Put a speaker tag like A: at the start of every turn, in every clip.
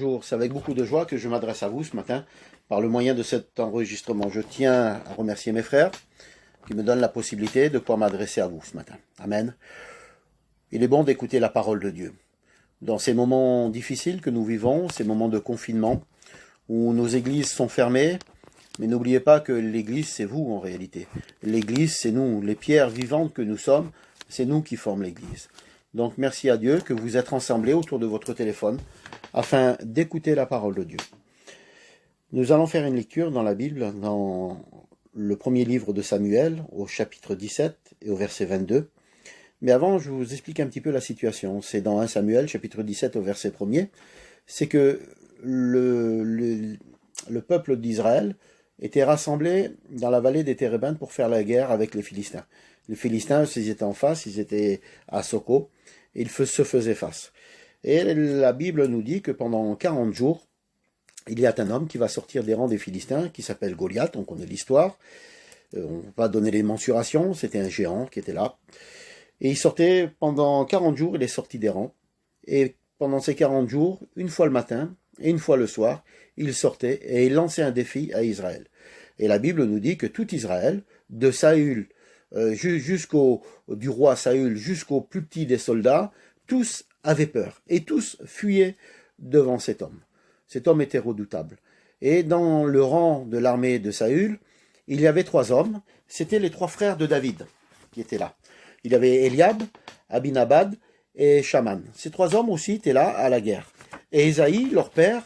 A: bonjour. C'est avec beaucoup de joie que je m'adresse à vous ce matin par le moyen de cet enregistrement. Je tiens à remercier mes frères qui me donnent la possibilité de pouvoir m'adresser à vous ce matin. Amen. Il est bon d'écouter la parole de Dieu. Dans ces moments difficiles que nous vivons, ces moments de confinement, où nos églises sont fermées, mais n'oubliez pas que l'église, c'est vous en réalité. L'église, c'est nous, les pierres vivantes que nous sommes, c'est nous qui formons l'église. Donc merci à Dieu que vous êtes rassemblés autour de votre téléphone afin d'écouter la parole de Dieu. Nous allons faire une lecture dans la Bible, dans le premier livre de Samuel, au chapitre 17 et au verset 22. Mais avant, je vous explique un petit peu la situation. C'est dans 1 Samuel, chapitre 17, au verset 1er. C'est que le peuple d'Israël était rassemblé dans la vallée des Térébintes pour faire la guerre avec les Philistins. Les Philistins, s'ils étaient en face, ils étaient à Soko, et ils se faisaient face. Et la Bible nous dit que pendant 40 jours, il y a un homme qui va sortir des rangs des Philistins, qui s'appelle Goliath, on connaît l'histoire, on ne va pas donner les mensurations, c'était un géant qui était là. Et il sortait, pendant 40 jours, il est sorti des rangs, et pendant ces 40 jours, une fois le matin et une fois le soir, il sortait et il lançait un défi à Israël. Et la Bible nous dit que tout Israël, de Saül, du roi Saül jusqu'au plus petit des soldats, tous avaient peur et tous fuyaient devant cet homme. Cet homme était redoutable. Et dans le rang de l'armée de Saül, il y avait 3 hommes, c'étaient les 3 frères de David qui étaient là. Il y avait Eliab, Abinadab et Shaman. Ces 3 hommes aussi étaient là à la guerre. Et Ésaïe, leur père,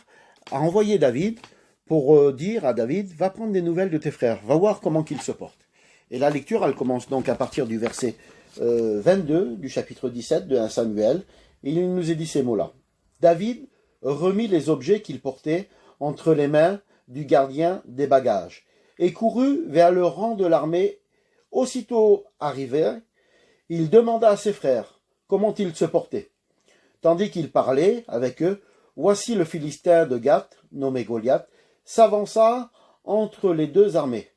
A: a envoyé David pour dire à David, va prendre des nouvelles de tes frères, va voir comment qu'ils se portent. Et la lecture, elle commence donc à partir du verset 22 du chapitre 17 de 1 Samuel. Et il nous est dit ces mots-là. David remit les objets qu'il portait entre les mains du gardien des bagages et courut vers le rang de l'armée. Aussitôt arrivé, il demanda à ses frères comment ils se portaient. Tandis qu'il parlait avec eux, voici le Philistin de Gath, nommé Goliath, s'avança entre les 2 armées,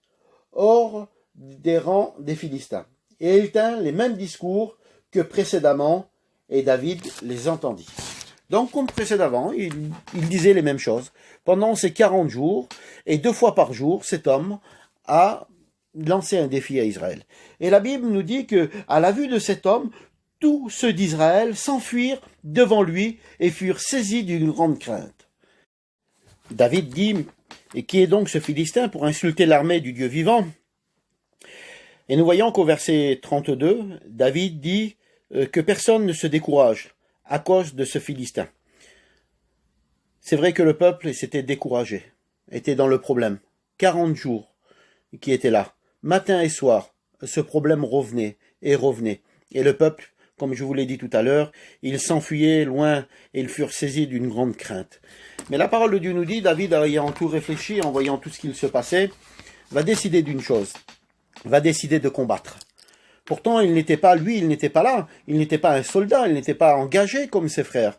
A: hors des rangs des Philistins. Et il tint les mêmes discours que précédemment, et David les entendit. Donc, comme précédemment, il disait les mêmes choses. Pendant ces 40 jours, et 2 fois par jour, cet homme a lancé un défi à Israël. Et la Bible nous dit que, à la vue de cet homme, tous ceux d'Israël s'enfuirent devant lui et furent saisis d'une grande crainte. David dit, et qui est donc ce Philistin pour insulter l'armée du Dieu vivant? Et nous voyons qu'au verset 32, David dit que personne ne se décourage à cause de ce Philistin. C'est vrai que le peuple s'était découragé, était dans le problème. 40 jours qui étaient là, matin et soir, ce problème revenait et revenait. Et le peuple, comme je vous l'ai dit tout à l'heure, ils s'enfuyaient loin et ils furent saisis d'une grande crainte. Mais la parole de Dieu nous dit, David, ayant tout réfléchi, en voyant tout ce qu'il se passait, va décider d'une chose, va décider de combattre. Pourtant, il n'était pas là, il n'était pas un soldat, il n'était pas engagé comme ses frères.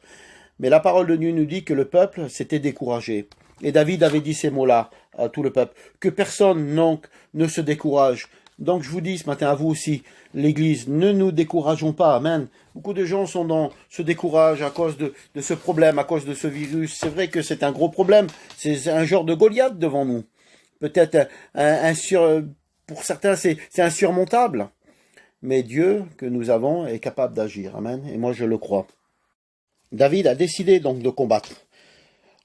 A: Mais la parole de Dieu nous dit que le peuple s'était découragé. Et David avait dit ces mots-là à tout le peuple, que personne donc ne se décourage. Donc je vous dis ce matin à vous aussi, l'Église, ne nous décourageons pas, amen. Beaucoup de gens se découragent à cause de ce problème, à cause de ce virus. C'est vrai que c'est un gros problème, c'est un genre de Goliath devant nous. Peut-être pour certains c'est insurmontable. Mais Dieu que nous avons est capable d'agir, amen, et moi je le crois. David a décidé donc de combattre.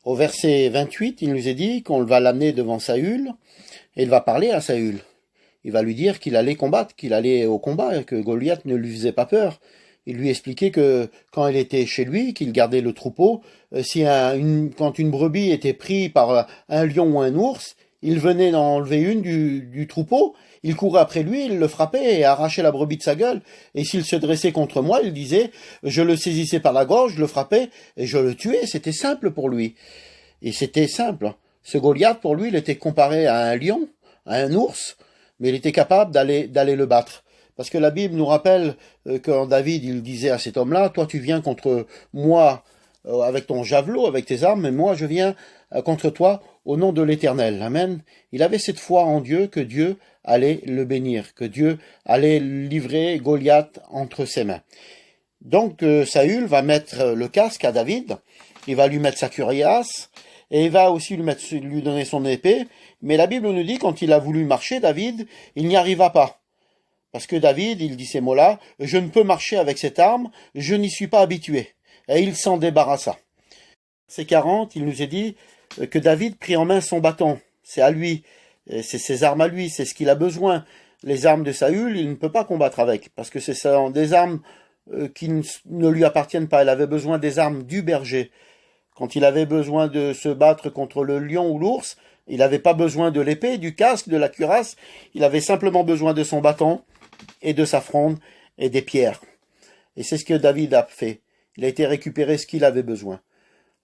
A: Au verset 28, il nous est dit qu'on va l'amener devant Saül, et il va parler à Saül. Il va lui dire qu'il allait combattre, qu'il allait au combat, et que Goliath ne lui faisait pas peur. Il lui expliquait que quand il était chez lui, qu'il gardait le troupeau, quand une brebis était prise par un lion ou un ours, il venait d'en enlever une du troupeau, il courait après lui, il le frappait et arrachait la brebis de sa gueule. Et s'il se dressait contre moi, il disait, je le saisissais par la gorge, je le frappais et je le tuais. C'était simple pour lui. Et c'était simple. Ce Goliath, pour lui, il était comparé à un lion, à un ours, mais il était capable d'aller le battre. Parce que la Bible nous rappelle quand David, il disait à cet homme-là, toi tu viens contre moi avec ton javelot, avec tes armes, mais moi je viens contre toi au nom de l'Éternel. Amen. Il avait cette foi en Dieu que Dieu allait le bénir, que Dieu allait livrer Goliath entre ses mains. Donc Saül va mettre le casque à David il va lui mettre sa cuirasse, et il va aussi lui donner son épée. Mais la Bible nous dit, quand il a voulu marcher, David, il n'y arriva pas. Parce que David, il dit ces mots-là, « Je ne peux marcher avec cette arme, je n'y suis pas habitué. » Et il s'en débarrassa. Verset 40, il nous est dit que David prit en main son bâton. C'est à lui, c'est ses armes à lui, c'est ce qu'il a besoin. Les armes de Saül, il ne peut pas combattre avec, parce que c'est des armes qui ne lui appartiennent pas. Il avait besoin des armes du berger. Quand il avait besoin de se battre contre le lion ou l'ours, il n'avait pas besoin de l'épée, du casque, de la cuirasse. Il avait simplement besoin de son bâton et de sa fronde et des pierres. Et c'est ce que David a fait. Il a été récupérer ce qu'il avait besoin.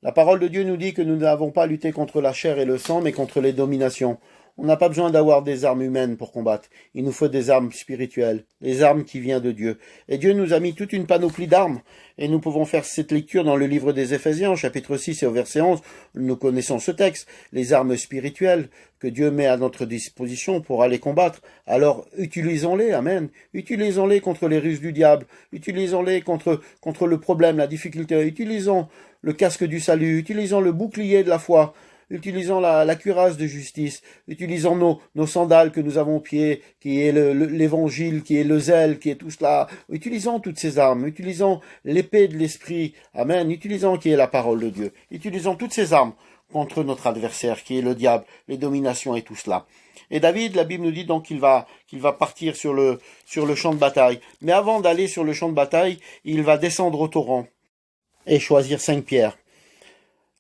A: La parole de Dieu nous dit que nous n'avons pas lutté contre la chair et le sang, mais contre les dominations. On n'a pas besoin d'avoir des armes humaines pour combattre. Il nous faut des armes spirituelles, des armes qui viennent de Dieu. Et Dieu nous a mis toute une panoplie d'armes. Et nous pouvons faire cette lecture dans le livre des Éphésiens, chapitre 6 et au verset 11. Nous connaissons ce texte, les armes spirituelles que Dieu met à notre disposition pour aller combattre. Alors utilisons-les, amen. Utilisons-les contre les ruses du diable. Utilisons-les contre le problème, la difficulté. Utilisons le casque du salut. Utilisons le bouclier de la foi. Utilisons la cuirasse de justice, utilisons nos sandales que nous avons aux pieds, qui est l'évangile, qui est le zèle, qui est tout cela. Utilisons toutes ces armes, utilisons l'épée de l'esprit, amen, utilisons qui est la parole de Dieu. Utilisons toutes ces armes contre notre adversaire, qui est le diable, les dominations et tout cela. Et David, la Bible nous dit donc qu'il va partir sur le champ de bataille. Mais avant d'aller sur le champ de bataille, il va descendre au torrent et choisir 5 pierres.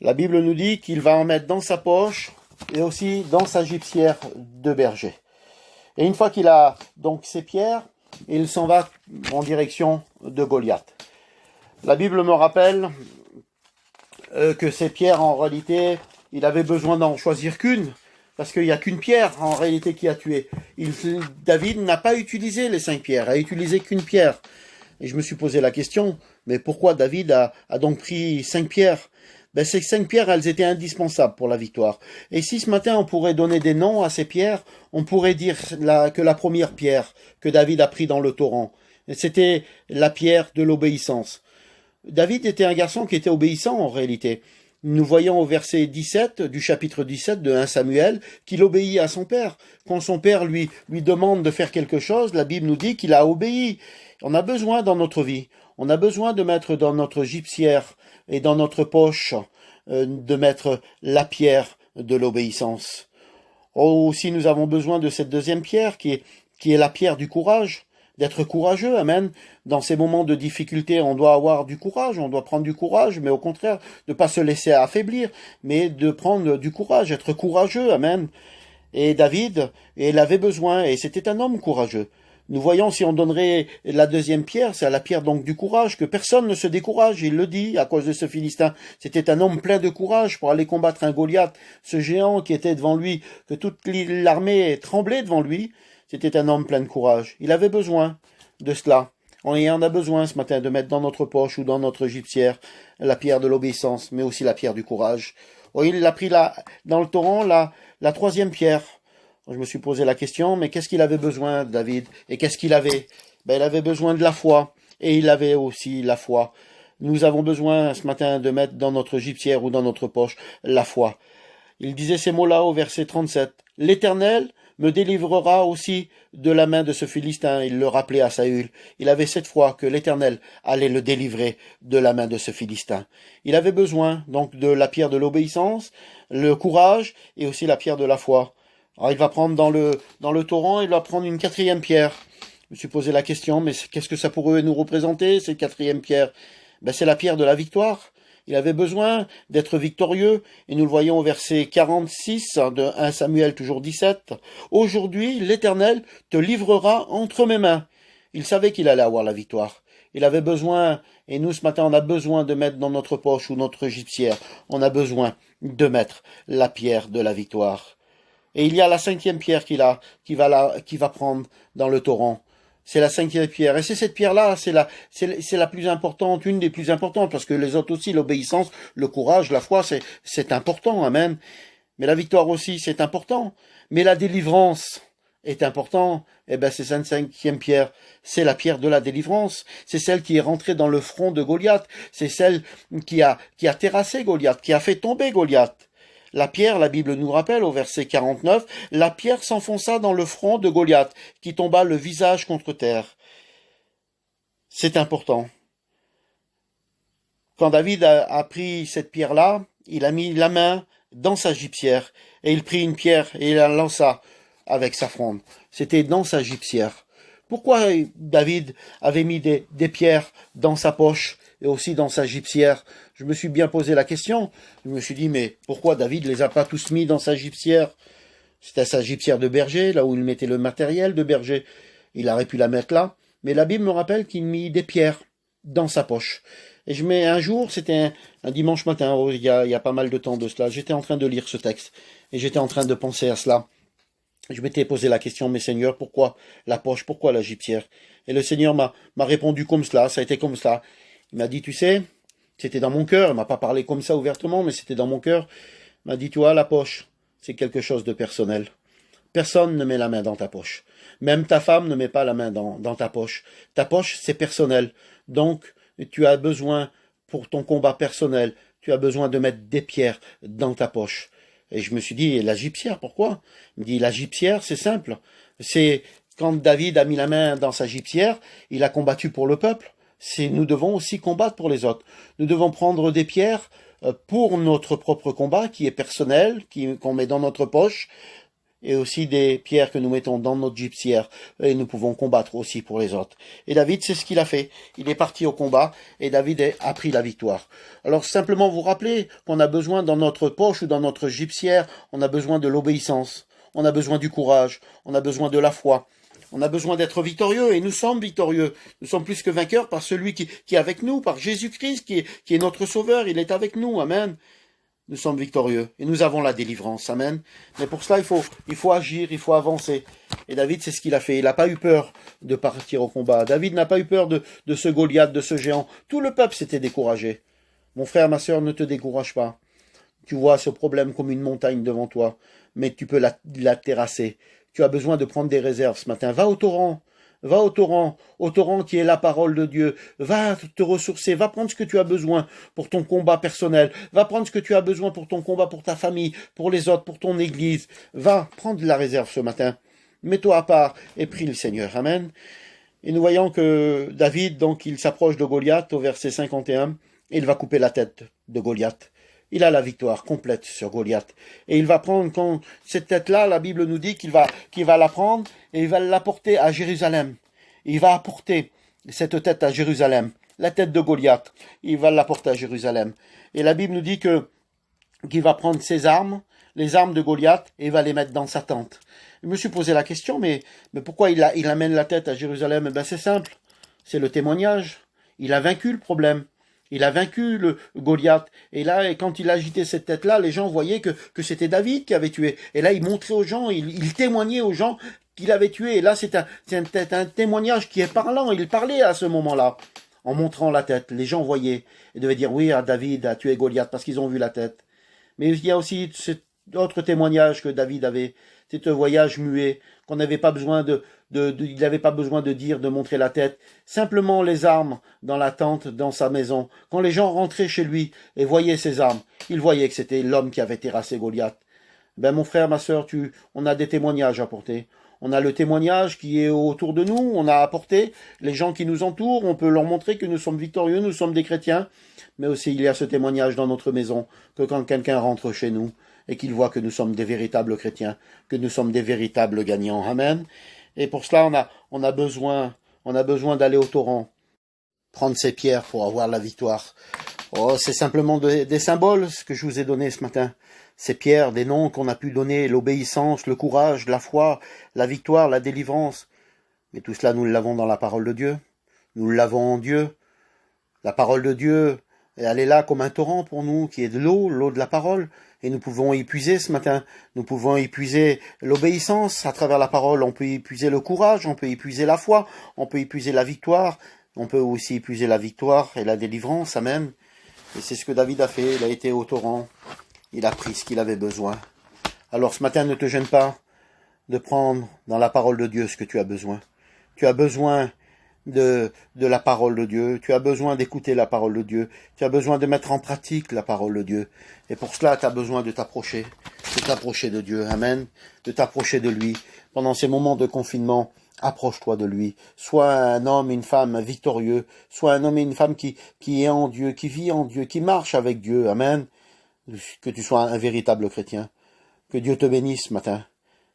A: La Bible nous dit qu'il va en mettre dans sa poche et aussi dans sa gibecière de berger. Et une fois qu'il a donc ces pierres, il s'en va en direction de Goliath. La Bible me rappelle que ces pierres, en réalité, il avait besoin d'en choisir qu'une, parce qu'il n'y a qu'une pierre, en réalité, qui a tué. David n'a pas utilisé les 5 pierres, a utilisé qu'une pierre. Et je me suis posé la question, mais pourquoi David a donc pris 5 pierres ? Ces 5 pierres, elles étaient indispensables pour la victoire. Et si ce matin on pourrait donner des noms à ces pierres, on pourrait dire que la première pierre que David a pris dans le torrent, c'était la pierre de l'obéissance. David était un garçon qui était obéissant en réalité. Nous voyons au verset 17 du chapitre 17 de 1 Samuel qu'il obéit à son père. Quand son père lui demande de faire quelque chose, la Bible nous dit qu'il a obéi. On a besoin dans notre vie, on a besoin de mettre dans notre gibecière et dans notre poche, de mettre la pierre de l'obéissance. Aussi, nous avons besoin de cette deuxième pierre qui est la pierre du courage, d'être courageux, amen. Dans ces moments de difficulté, on doit avoir du courage, on doit prendre du courage, mais au contraire, de ne pas se laisser affaiblir, mais de prendre du courage, être courageux, amen. Et David, il avait besoin, et c'était un homme courageux. Nous voyons, si on donnerait la deuxième pierre, c'est à la pierre donc du courage, que personne ne se décourage, il le dit, à cause de ce Philistin. C'était un homme plein de courage pour aller combattre un Goliath, ce géant qui était devant lui, que toute l'armée tremblait devant lui. C'était un homme plein de courage. Il avait besoin de cela. On en a besoin ce matin de mettre dans notre poche ou dans notre gibecière la pierre de l'obéissance, mais aussi la pierre du courage. Oh, il a pris dans le torrent la troisième pierre. Je me suis posé la question, mais qu'est-ce qu'il avait besoin, David? Et qu'est-ce qu'il avait? Il avait besoin de la foi, et il avait aussi la foi. Nous avons besoin ce matin de mettre dans notre gibecière ou dans notre poche la foi. Il disait ces mots-là au verset 37. « L'Éternel me délivrera aussi de la main de ce Philistin. » Il le rappelait à Saül. Il avait cette foi que l'Éternel allait le délivrer de la main de ce Philistin. Il avait besoin donc de la pierre de l'obéissance, le courage et aussi la pierre de la foi. Alors il va prendre dans le torrent, il va prendre une 4e pierre. Je me suis posé la question, mais qu'est-ce que ça pourrait nous représenter, cette 4e pierre? C'est la pierre de la victoire. Il avait besoin d'être victorieux, et nous le voyons au verset 46 de 1 Samuel, toujours 17. « Aujourd'hui, l'Éternel te livrera entre mes mains. » Il savait qu'il allait avoir la victoire. Il avait besoin, et nous ce matin on a besoin de mettre dans notre poche ou notre gibecière, on a besoin de mettre la pierre de la victoire. Et il y a la 5e pierre qui va prendre dans le torrent. C'est la 5e pierre. Et c'est cette pierre-là, c'est la plus importante, une des plus importantes, parce que les autres aussi, l'obéissance, le courage, la foi, c'est important, amen. Mais la victoire aussi, c'est important. Mais la délivrance, est important, eh ben c'est cette cinquième pierre, c'est la pierre de la délivrance, c'est celle qui est rentrée dans le front de Goliath, c'est celle qui a terrassé Goliath, qui a fait tomber Goliath. La pierre, la Bible nous rappelle au verset 49, la pierre s'enfonça dans le front de Goliath, qui tomba le visage contre terre. C'est important. Quand David a pris cette pierre-là, il a mis la main dans sa gibecière, et il prit une pierre et il la lança avec sa fronde. C'était dans sa gibecière. Pourquoi David avait mis des pierres dans sa poche et aussi dans sa gibecière? Je me suis bien posé la question. Je me suis dit, mais pourquoi David les a pas tous mis dans sa gibecière? C'était sa gibecière de berger, là où il mettait le matériel de berger. Il aurait pu la mettre là. Mais la Bible me rappelle qu'il mit des pierres dans sa poche. Et un jour, c'était un dimanche matin, il y a pas mal de temps de cela, j'étais en train de lire ce texte, et j'étais en train de penser à cela. Je m'étais posé la question, mais Seigneur, pourquoi la poche, pourquoi la gibecière? Et le Seigneur m'a répondu comme cela, ça a été comme cela. Il m'a dit, tu sais, c'était dans mon cœur, il m'a pas parlé comme ça ouvertement, mais c'était dans mon cœur. Il m'a dit, tu vois, la poche, c'est quelque chose de personnel. Personne ne met la main dans ta poche. Même ta femme ne met pas la main dans ta poche. Ta poche, c'est personnel. Donc, tu as besoin, pour ton combat personnel, tu as besoin de mettre des pierres dans ta poche. Et je me suis dit, la gibecière, pourquoi? Il me dit, la gibecière, c'est simple. C'est quand David a mis la main dans sa gibecière, il a combattu pour le peuple. Nous devons aussi combattre pour les autres. Nous devons prendre des pierres pour notre propre combat, qui est personnel, qu'on met dans notre poche, et aussi des pierres que nous mettons dans notre gibecière, et nous pouvons combattre aussi pour les autres. Et David, c'est ce qu'il a fait. Il est parti au combat, et David a pris la victoire. Alors simplement vous rappeler qu'on a besoin dans notre poche ou dans notre gibecière, on a besoin de l'obéissance, on a besoin du courage, on a besoin de la foi, on a besoin d'être victorieux, et nous sommes victorieux. Nous sommes plus que vainqueurs par celui qui est avec nous, par Jésus-Christ, qui est notre sauveur, il est avec nous, amen. Nous sommes victorieux et nous avons la délivrance. Amen. Mais pour cela, il faut agir, il faut avancer. Et David, c'est ce qu'il a fait. Il n'a pas eu peur de partir au combat. David n'a pas eu peur de ce Goliath, de ce géant. Tout le peuple s'était découragé. Mon frère, ma sœur, ne te décourage pas. Tu vois ce problème comme une montagne devant toi, mais tu peux la terrasser. Tu as besoin de prendre des réserves ce matin. Va au torrent. Va au torrent qui est la parole de Dieu. Va te ressourcer, va prendre ce que tu as besoin pour ton combat personnel. Va prendre ce que tu as besoin pour ton combat, pour ta famille, pour les autres, pour ton église. Va prendre la réserve ce matin. Mets-toi à part et prie le Seigneur. Amen. Et nous voyons que David, donc, il s'approche de Goliath au verset 51 et il va couper la tête de Goliath. Il a la victoire complète sur Goliath. Et il va prendre cette tête-là, la Bible nous dit qu'il va la prendre et il va l'apporter à Jérusalem. Il va apporter cette tête à Jérusalem. La tête de Goliath. Il va l'apporter à Jérusalem. Et la Bible nous dit qu'il va prendre ses armes, les armes de Goliath, et il va les mettre dans sa tente. Je me suis posé la question, mais pourquoi il amène la tête à Jérusalem? Eh bien, c'est simple. C'est le témoignage. Il a vaincu le problème. Il a vaincu le Goliath. Et là, quand il agitait cette tête-là, les gens voyaient que c'était David qui avait tué. Et là, il montrait aux gens, il témoignait aux gens qu'il avait tué. Et là, c'est un témoignage qui est parlant. Il parlait à ce moment-là, en montrant la tête. Les gens voyaient et devaient dire, oui, David a tué Goliath parce qu'ils ont vu la tête. Mais il y a aussi cet autre témoignage que David avait. C'est un voyage muet, qu'on n'avait pas besoin il n'avait pas besoin de dire, de montrer la tête. Simplement les armes dans la tente, dans sa maison. Quand les gens rentraient chez lui et voyaient ses armes, ils voyaient que c'était l'homme qui avait terrassé Goliath. Ben, mon frère, ma sœur, on a des témoignages à apporter. On a le témoignage qui est autour de nous, on a apporté les gens qui nous entourent, on peut leur montrer que nous sommes victorieux, nous sommes des chrétiens. Mais aussi, il y a ce témoignage dans notre maison, que quand quelqu'un rentre chez nous, et qu'il voit que nous sommes des véritables chrétiens, que nous sommes des véritables gagnants. Amen. Et pour cela, on a besoin d'aller au torrent, prendre ces pierres pour avoir la victoire. Oh, c'est simplement des symboles, ce que je vous ai donné ce matin. Ces pierres, des noms qu'on a pu donner, l'obéissance, le courage, la foi, la victoire, la délivrance. Mais tout cela, nous l'avons dans la parole de Dieu. Nous l'avons en Dieu. La parole de Dieu, elle est là comme un torrent pour nous, qui est de l'eau de la parole. Et nous pouvons y puiser ce matin. Nous pouvons y puiser l'obéissance à travers la parole. On peut y puiser le courage, on peut y puiser la foi, on peut y puiser la victoire. On peut aussi y puiser la victoire et la délivrance. Amen. Et c'est ce que David a fait. Il a été au torrent. Il a pris ce qu'il avait besoin. Alors ce matin, ne te gêne pas. de prendre dans la parole de Dieu ce que tu as besoin. Tu as besoin de la parole de Dieu, tu as besoin d'écouter la parole de Dieu, tu as besoin de mettre en pratique la parole de Dieu. Et pour cela, tu as besoin de t'approcher de Dieu, amen, de t'approcher de lui. Pendant ces moments de confinement, approche-toi de lui. Sois un homme, une femme victorieux, sois un homme et une femme qui est en Dieu, qui vit en Dieu, qui marche avec Dieu, amen. Que tu sois un véritable chrétien. Que Dieu te bénisse ce matin,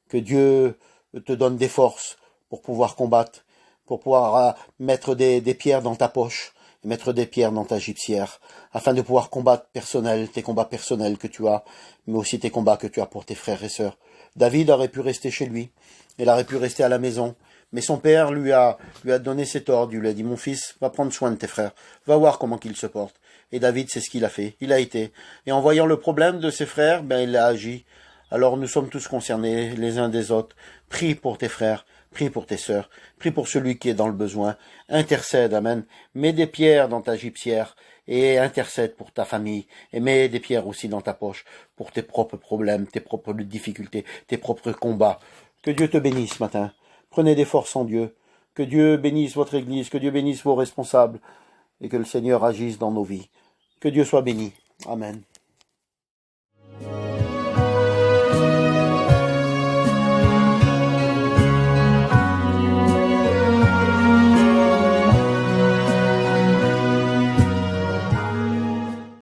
A: que Dieu te donne des forces pour pouvoir combattre, pour pouvoir mettre des pierres dans ta poche, et mettre des pierres dans ta gibecière, afin de pouvoir combattre tes combats personnels que tu as, mais aussi tes combats que tu as pour tes frères et sœurs. David aurait pu rester chez lui, il aurait pu rester à la maison, mais son père lui a donné cet ordre, il lui a dit, mon fils, va prendre soin de tes frères, va voir comment qu'ils se portent. Et David, c'est ce qu'il a fait, il a été. Et en voyant le problème de ses frères, il a agi. Alors nous sommes tous concernés les uns des autres. Prie pour tes frères, prie pour tes sœurs, prie pour celui qui est dans le besoin. Intercède, amen. Mets des pierres dans ta gibecière et intercède pour ta famille. Et mets des pierres aussi dans ta poche pour tes propres problèmes, tes propres difficultés, tes propres combats. Que Dieu te bénisse ce matin. Prenez des forces en Dieu. Que Dieu bénisse votre Église, que Dieu bénisse vos responsables et que le Seigneur agisse dans nos vies. Que Dieu soit béni. Amen.